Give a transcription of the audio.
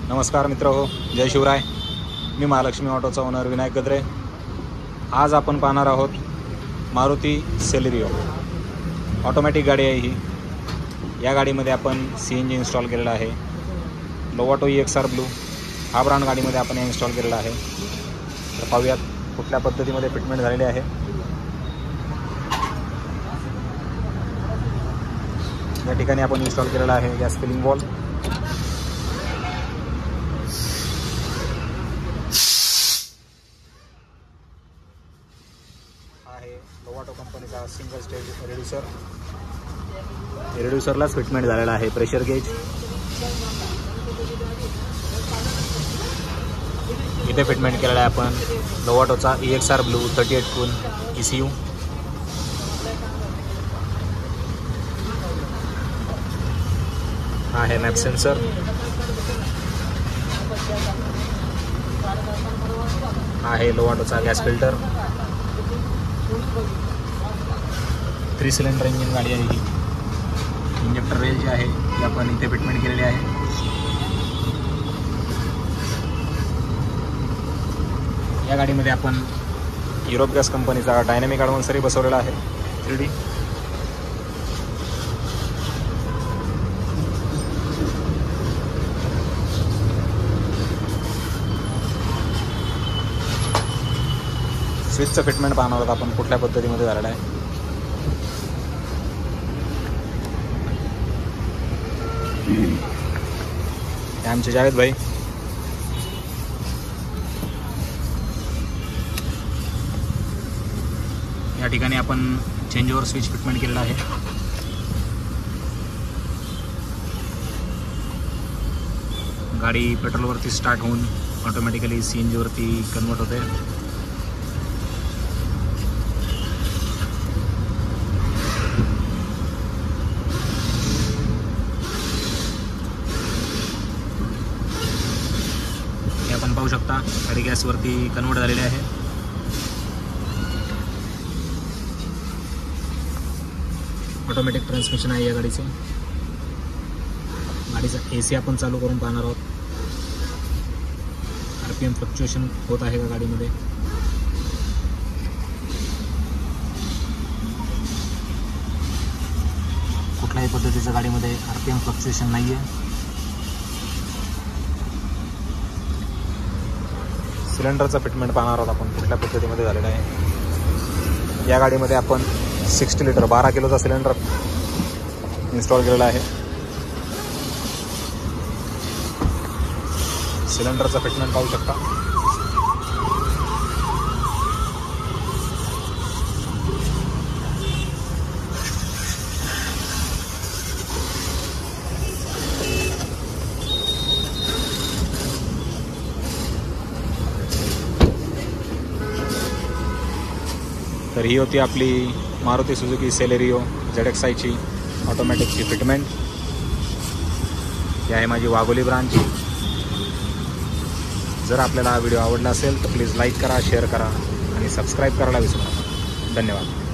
नमस्कार मित्र हो, जय शिवराय. मी महालक्ष्मी ऑटोचा ओनर विनायक गद्रे. आज आपण पाहणार आहोत मारुती सेलेरिओ. ऑटोमॅटिक गाडी आहे ही. या गाडीमध्ये आपण CNG इन्स्टॉल केलेला आहे. लोवाटो EXR ब्लू हा ब्रँड गाडीमध्ये आपण इन्स्टॉल केलेला आहे. तर पाहूयात कुठल्या पद्धतीमध्ये फिटमेंट झालेले आहे. या ठिकाणी आपण इन्स्टॉल केलेला आहे गॅस फिलिंग वॉल. आहे लोवाटो कंपनीचा सिंगल स्टेज रिड्युसरलाच फिटमेंट झालेला आहे. प्रेशर गेज इथे फिटमेंट केलेला आहे आपण. लोवाटोचा EXR ब्लू 38 कून ECU. हा आहे मॅप सेन्सर. हा आहे लोवाटोचा गॅस फिल्टर. 3 सिलेंडर इंजिन गाडी आहे ही. इंजेक्टर रेल जी आहे ती आपण इथे फिटमेंट केलेली आहे. या गाडीमध्ये आपण युरोप गॅस कंपनीचा डायनॅमिक ॲडव्हान्सरही बसवलेला आहे 3D. स्विचचं फिटमेंट पाहणार आहोत आपण कुठल्या पद्धतीमध्ये झालेलं आहे. हे आमचे जावेद भाई. या ठिकाणी आपण चेंज ओव्हर स्विच फिटमेंट केलेला आहे. गाडी पेट्रोलवरती स्टार्ट होऊन ऑटोमॅटिकली CNG वरती कन्वर्ट होते. हे आपण पाहू शकता गाडी गॅसवरती कन्वर्ट झालेली आहे. ऑटोमॅटिक ट्रान्समिशन आहे या गाडीचे. गाडीचा AC आपण चालू करून पाहणार आहोत. RPM फ्लक्च्युएशन होत आहे का गाडीमध्ये. कुठल्याही पद्धतीचं गाडीमध्ये RPM फ्लक्च्युएशन नाही आहे. सिलेंडरचा फिटमेंट पाहणार आहोत आपण कुठल्या पद्धतीमध्ये झालेला आहे. या गाडीमध्ये आपण 60 लिटर 12 किलोचा सिलेंडर इन्स्टॉल केलेला आहे. सिलेंडरचा फिटमेंट पाहू शकता. तर ही होती आपली मारुती सुझुकी सेलेरिओ ZXi ऑटोमॅटिकची फिटमेंट. ही आहे माझी वाघोली ब्रांचची. जर आपल्याला हा व्हिडिओ आवडला असेल तर प्लीज लाईक करा, शेअर करा आणि सबस्क्राईब करायला विसरू नका. धन्यवाद.